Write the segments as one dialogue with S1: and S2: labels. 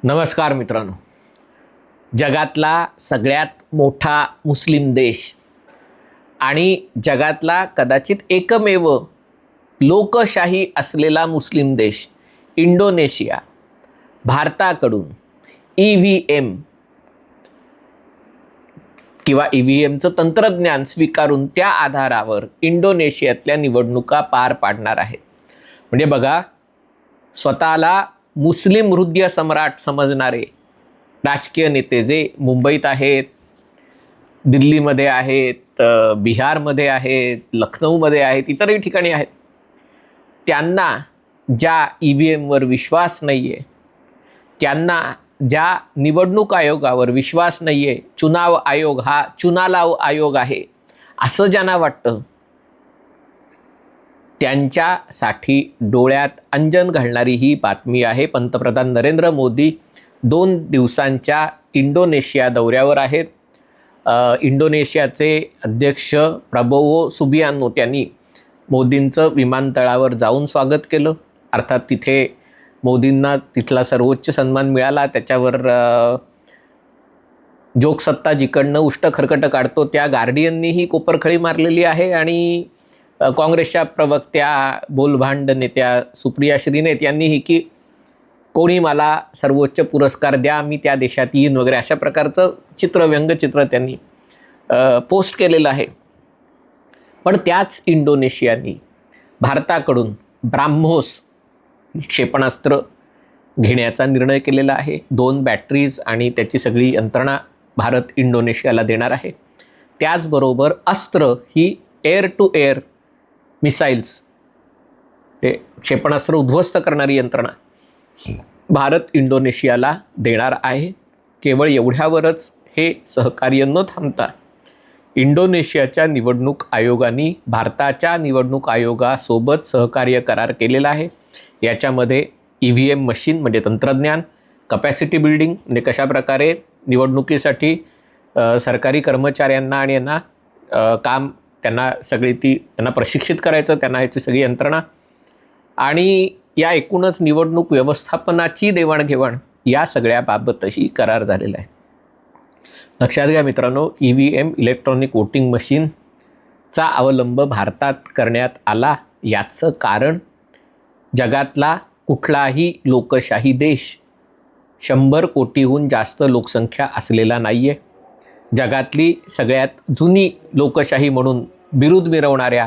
S1: नमस्कार मित्रांनो, जगातला सगळ्यात मोठा मुस्लिम देश आणि जगातला कदाचित एकमेव लोकशाही असलेला मुस्लिम देश इंडोनेशिया भारताकडून EVM किंवा EVMचं तंत्रज्ञान स्वीकारून त्या आधारावर इंडोनेशियातल्या निवडणुका पार पाडणार आहे. म्हणजे बघा, स्वतःला मुस्लिम हृदय सम्राट समजणारे राजकीय नेते जे मुंबईत आहेत, दिल्लीमध्ये आहेत, बिहारमध्ये आहेत, लखनौमध्ये आहेत, इतरही ठिकाणी आहेत, त्यांना ज्या EVMवर विश्वास नाही आहे, त्यांना ज्या निवडणूक आयोगावर विश्वास नाही आहे, चुनाव आयोग हा चुनालाव आयोग आहे असं ज्यांना वाटतं, त्यांच्यासाठी डोळ्यात अंजन घालणारी ही बातमी आहे. पंतप्रधान नरेंद्र मोदी 2 दिवसांच्या इंडोनेशिया दौऱ्यावर आहेत. इंडोनेशियाचे अध्यक्ष प्रबोवो सुबियानो त्यांनी मोदींचं विमानतळावर जाऊन स्वागत केलं. अर्थात तिथे मोदींना तिथला सर्वोच्च सन्मान मिळाला. त्याच्यावर जोगसत्ता जिकडनं उष्ट खरकट काढतो त्या गार्डियननीही कोपरखळी मारलेली आहे आणि काँग्रेसच्या प्रवक्त्या बोलभांड नेत्या सुप्रिया श्रीनेत यांनीही की कोणी मला सर्वोच्च पुरस्कार द्या, मी त्या देशात येईन वगैरे अशा प्रकारचं व्यंगचित्र त्यांनी पोस्ट केलेलं आहे. पण त्याच इंडोनेशियानी भारताकडून ब्राह्मोस क्षेपणास्त्र घेण्याचा निर्णय केलेला आहे. 2 बॅटरीज आणि त्याची सगळी यंत्रणा भारत इंडोनेशियाला देणार आहे. त्याचबरोबर अस्त्र ही एअर टू एअर मिसाईल्स, हे क्षेपणास्त्र उद्ध्वस्त करणारी यंत्रणा भारत इंडोनेशियाला देणार आहे. केवळ एवढ्यावरच हे सहकार्य न थांबता इंडोनेशियाच्या निवडणूक आयोगाने भारताच्या निवडणूक आयोगासोबत सहकार्य करार केलेला आहे. याच्यामध्ये EVM मशीन म्हणजे तंत्रज्ञान, कपॅसिटी बिल्डिंग म्हणजे कशाप्रकारे निवडणुकीसाठी सरकारी कर्मचाऱ्यांना आणि यांना काम त्यांना त्यांना प्रशिक्षित करायचं, त्यांना याची सगळी यंत्रणा आणि या एकूणच निवडणूक व्यवस्थापनाची देवाणघेवाण या सगळ्याबाबतही करार झालेला आहे. लक्षात घ्या मित्रांनो, EVM इलेक्ट्रॉनिक वोटिंग मशीनचा अवलंब भारतात करण्यात आला. याचं कारण जगातला कुठलाही लोकशाही देश 100 कोटीहून जास्त लोकसंख्या असलेला नाही आहे. जगातली सगळ्यात जुनी लोकशाही म्हणून बिरुद मिरवणाऱ्या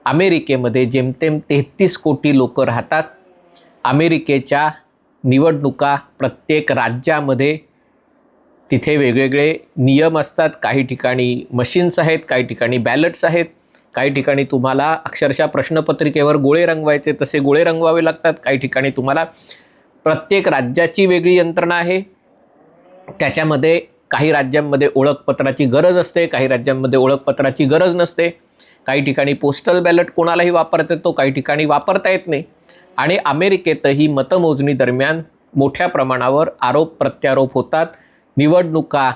S1: अमेरिकेमध्ये जेमतेम 33 कोटी लोक राहतात. अमेरिकेच्या निवडणुका प्रत्येक राज्यामध्ये तिथे वेगवेगळे नियम असतात. काही ठिकाणी मशीन्स आहेत, काही ठिकाणी बॅलट्स आहेत, काही ठिकाणी तुम्हाला अक्षरशः प्रश्नपत्रिकेवर गोळे रंगवायचे तसे गोळे रंगवावे लागतात. काही ठिकाणी तुम्हाला प्रत्येक राज्याची वेगळी यंत्रणा आहे. त्याच्यामध्ये काही राज्यांमध्ये ओळखपत्राची गरज असते, काही राज्यांमध्ये ओळखपत्राची गरज नसते. काही ठिकाणी पोस्टल बॅलट कोणालाही वापरता येतो, काही ठिकाणी वापरता येत नाही. आणि अमेरिकेतही मतमोजणी दरम्यान मोठ्या प्रमाणावर आरोप प्रत्यारोप होतात. निवडणुका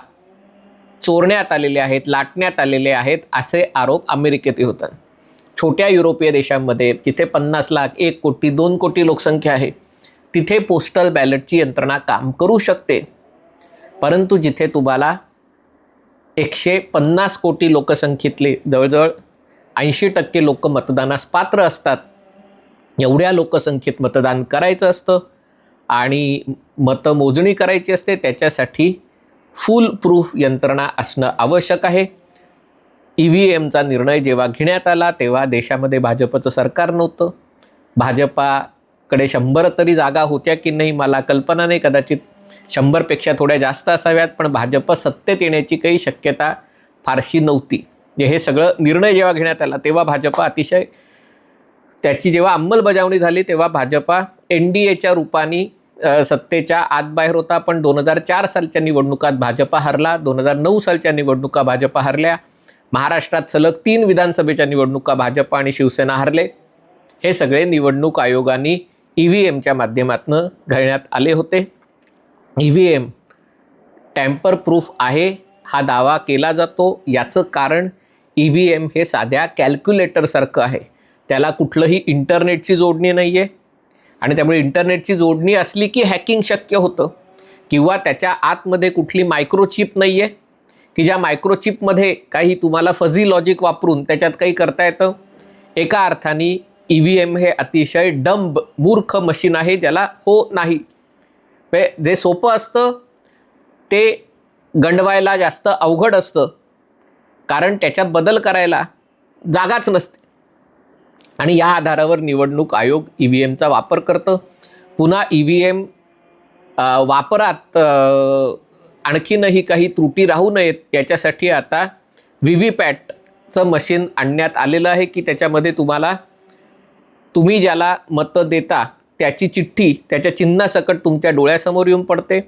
S1: चोरण्यात आलेल्या आहेत, लाटण्यात आलेले आहेत असे आरोप अमेरिकेतही होतात. छोट्या युरोपीय देशांमध्ये जिथे 50 लाख, 1 कोटी, 2 कोटी लोकसंख्या आहे, तिथे पोस्टल बॅलटची यंत्रणा काम करू शकते. परंतु जिथे तुम्हाला 150 कोटी लोकसंख्येतले जवळजवळ 80% लोक मतदानास पात्र असतात, एवढ्या लोकसंख्येत मतदान करायचं असतं आणि मतमोजणी करायची असते, त्याच्यासाठी फुल प्रूफ यंत्रणा असणं आवश्यक आहे. EVMचा निर्णय जेव्हा घेण्यात आला तेव्हा देशामध्ये भाजपचं सरकार नव्हतं. भाजपाकडे 100 तरी जागा होत्या की नाही मला कल्पना नाही, कदाचित 100पेक्षा थोड्या जास्त असाव्यात, पण भाजप सत्तेत येण्याची काही शक्यता फारशी नव्हती. हे सगळं निर्णय जेव्हा घेण्यात आला तेव्हा भाजप अतिशय त्याची जेव्हा अंमलबजावणी झाली तेव्हा भाजपा NDAच्या रूपाने सत्तेच्या आतबाहेर होता. पण 2004 सालच्या निवडणुकात भाजपा हरला, 2009 सालच्या निवडणुका भाजपा हरल्या, महाराष्ट्रात सलग 3 विधानसभेच्या निवडणुका भाजप आणि शिवसेना हरले. हे सगळे निवडणूक आयोगाने EVMच्या माध्यमातून घालण्यात आले होते. EVM टॅम्पर प्रूफ आहे हा दावा केला जातो. याचं कारण EVM हे साध्या कॅल्क्युलेटरसारखं आहे. त्याला कुठलंही इंटरनेटची जोडणी नाही आहे आणि त्यामुळे इंटरनेटची जोडणी असली की हॅकिंग शक्य होतं, किंवा त्याच्या आतमध्ये कुठली मायक्रोचिप नाही आहे की ज्या मायक्रोचिपमध्ये काही तुम्हाला फझी लॉजिक वापरून त्याच्यात काही करता येतं. एका अर्थाने EVM हे अतिशय डंब मूर्ख मशीन आहे, ज्याला हो नाही. जे सोपं असतं ते गंडवायला जास्त अवघड असतं, कारण त्याच्यात बदल करायला जागाच नसते. आणि या आधारावर निवडणूक आयोग EVMचा वापर करतं. पुन्हा EVM वापरात आणखीनही काही त्रुटी राहू नयेत याच्यासाठी आता VVPATचं मशीन आणण्यात आलेलं आहे की त्याच्यामध्ये तुम्ही ज्याला मतं देता त्याची चिठ्ठी त्याच्या चिन्हासकट तुमच्या डोळ्यासमोर येऊन पडते.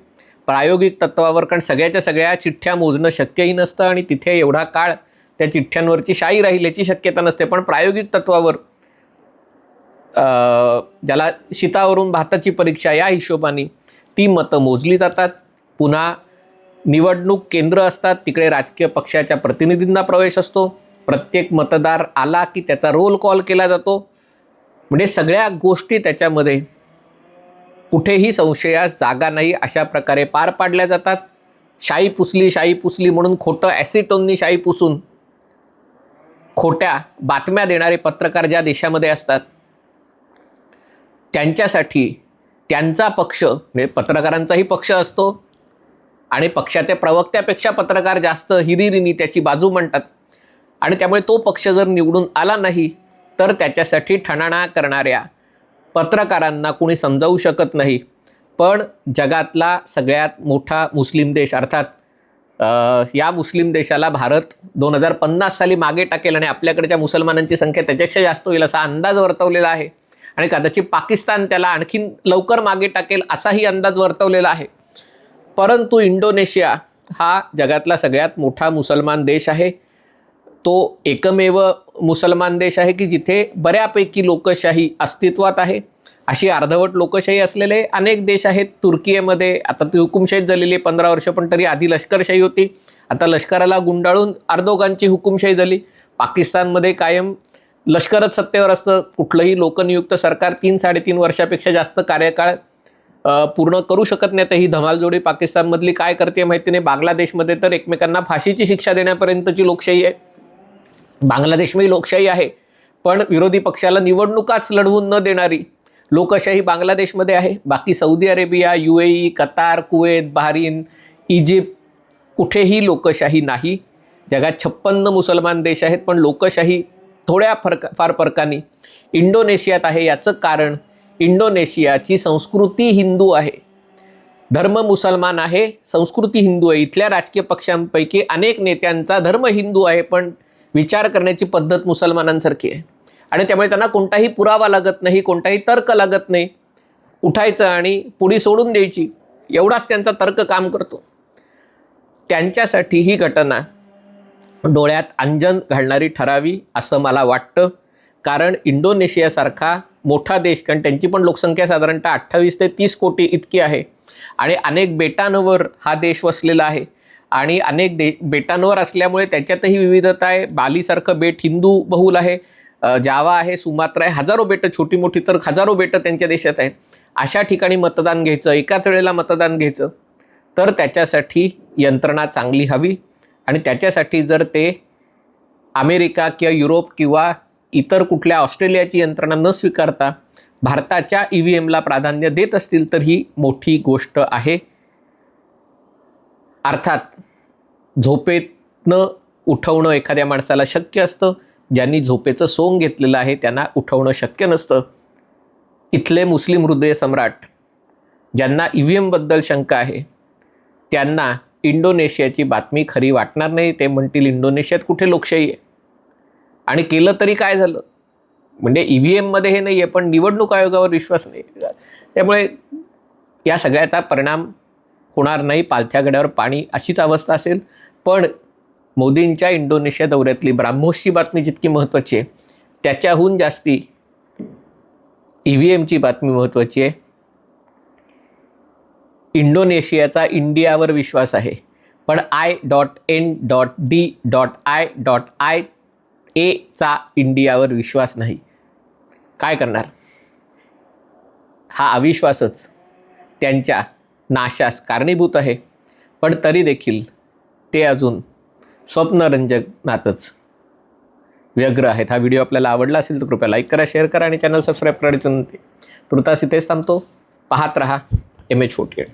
S1: प्रायोगिक तत्वावर, कारण सगळ्याच्या सगळ्या चिठ्ठ्या मोजणं शक्यही नसतं आणि तिथे एवढा काळ त्या चिठ्ठ्यांवरची शाई राहील याची शक्यता नसते. पण प्रायोगिक तत्वावर ज्याला शीतावरून भाताची परीक्षा या हिशोबाने ती मतं मोजली जातात. पुन्हा निवडणूक केंद्र असतात, तिकडे राजकीय पक्षाच्या प्रतिनिधींना प्रवेश असतो. प्रत्येक मतदार आला की त्याचा रोल कॉल केला जातो. म्हणजे सगळ्या गोष्टी त्याच्यामध्ये कुठेही संशयास जागा नाही अशा प्रकारे पार पाडल्या जातात. शाई पुसली म्हणून खोटं ॲसिटोननी शाई पुसून खोट्या बातम्या देणारे पत्रकार ज्या देशामध्ये असतात त्यांच्यासाठी त्यांचा पक्ष, म्हणजे पत्रकारांचाही पक्ष असतो आणि पक्षाच्या प्रवक्त्यापेक्षा पत्रकार जास्त हिरिरीने त्याची बाजू मांडतात. आणि त्यामुळे तो पक्ष जर निवडून आला नाही तर त्याच्यासाठी ठणाणा करणाऱ्या पत्रकारांना कोणी समजावू शकत नाही. पण जगातला सगळ्यात मोठा मुस्लिम देश, अर्थात या मुस्लिम देशाला भारत 2050 साली मागे टाकेल आणि आपल्याकडच्या मुसलमानांची संख्या त्याच्यापेक्षा जास्त होईल असा अंदाज वर्तवलेला आहे. आणि कदाचित पाकिस्तान त्याला आणखीन लवकर मागे टाकेल असाही अंदाज वर्तवलेला आहे. परंतु इंडोनेशिया हा जगातला सगळ्यात मोठा मुसलमान देश आहे. तो एकमेव मुसलमान देश आहे की जिथे बऱ्यापैकी लोकशाही अस्तित्वात आहे. अशी अर्धवट लोकशाही असलेले अनेक देश आहेत. तुर्कीमध्ये आता ती हुकुमशाही झालेली 15 वर्ष, पण तरी आधी लष्करशाही होती. आता लष्कराला गुंडाळून अर्दोगानची हुकुमशाही झाली. पाकिस्तानमध्ये कायम लष्करच सत्तेवर असतं. कुठलंही लोकनियुक्त सरकार 3-3.5 वर्षापेक्षा जास्त कार्यकाळ पूर्ण करू शकत नाही. तर ही धमालजोडी पाकिस्तानमधली काय करते माहिती नाही. बांगलादेशमध्ये तर एकमेकांना फाशीची शिक्षा देण्यापर्यंतची लोकशाही आहे. बांगलादेशमध्ये लोकशाही आहे, पण विरोधी पक्षाला निवडणुकाच लढवून न देणारी लोकशाही बांगलादेशमध्ये आहे. बाकी Saudi Arabia, UAE, Qatar, Kuwait, Bahrain, Egypt कुठेही लोकशाही नाही. जगात 56 मुसलमान देश आहेत, पण लोकशाही थोड्या फार फरकाने इंडोनेशियात आहे. याचं कारण इंडोनेशियाची संस्कृती हिंदू आहे. धर्म मुसलमान आहे, संस्कृती हिंदू आहे. इथल्या राजकीय पक्षांपैकी अनेक नेत्यांचा धर्म हिंदू आहे, पण विचार करण्याची पद्धत मुसलमानांसारखी आहे. आणि त्यामुळे त्यांना कोणताही पुरावा लागत नाही, कोणताही तर्क लागत नाही. उठायचं आणि पुढी सोडून द्यायची, एवढाच त्यांचा तर्क काम करतो. त्यांच्यासाठी ही घटना डोळ्यात अंजन घालणारी ठरावी असं मला वाटतं. कारण इंडोनेशियासारखा मोठा देश, कारण त्यांची पण लोकसंख्या साधारणतः 28 ते 30 कोटी इतकी आहे आणि अनेक बेटांवर हा देश वसलेला आहे. आणि अनेक बेटांवर असल्यामुळे त्याच्यातही विविधता आहे. बालीसारखं बेट हिंदू बहुल आहे, जावा आहे, सुमात्रा आहे, हजारो बेटं, छोटी मोठी तर हजारो बेटं त्यांच्या देशात आहेत. अशा ठिकाणी मतदान घ्यायचं, एकाच वेळेला मतदान घ्यायचं, तर त्याच्यासाठी यंत्रणा चांगली हवी. आणि त्याच्यासाठी जर ते अमेरिका किंवा युरोप किंवा इतर कुठल्या ऑस्ट्रेलियाची यंत्रणा न स्वीकारता भारताच्या EVMला प्राधान्य देत असतील तर ही मोठी गोष्ट आहे. अर्थात झोपेतनं उठवणं एखाद्या माणसाला शक्य असतं, ज्यांनी झोपेचं सोंग घेतलेलं आहे त्यांना उठवणं शक्य नसतं. इथले मुस्लिम हृदय सम्राट ज्यांना EVMबद्दल शंका आहे त्यांना इंडोनेशियाची बातमी खरी वाटणार नाही. ते म्हणतील इंडोनेशियात कुठे लोकशाही आहे, आणि केलं तरी काय झालं. म्हणजे EVMमध्ये हे नाही आहे, पण निवडणूक आयोगावर विश्वास नाही. त्यामुळे या सगळ्याचा परिणाम होणार नाही. पालथ्या गड्यावर पाणी अशीच अवस्था असेल. पण मोदींच्या इंडोनेशिया दौऱ्यातली ब्राह्मोसची बातमी जितकी महत्त्वाची आहे त्याच्याहून जास्ती EVMची बातमी महत्त्वाची आहे. इंडोनेशियाचा इंडियावर विश्वास आहे, पण I.N.D.I.I एचा इंडियावर विश्वास नाही. काय करणार? हा अविश्वासच त्यांच्या नाशास कारणीभूत आहे. पण तरी देखील ते अजून स्वप्नरंजनातच व्यग्र आहेत. हा व्हिडिओ आपल्याला आवडला असेल तर कृपया लाईक करा, शेअर करा आणि चॅनल सबस्क्राईब करायचं नव्हते. तुर्तास इथेच थांबतो. पाहत रहा MH48.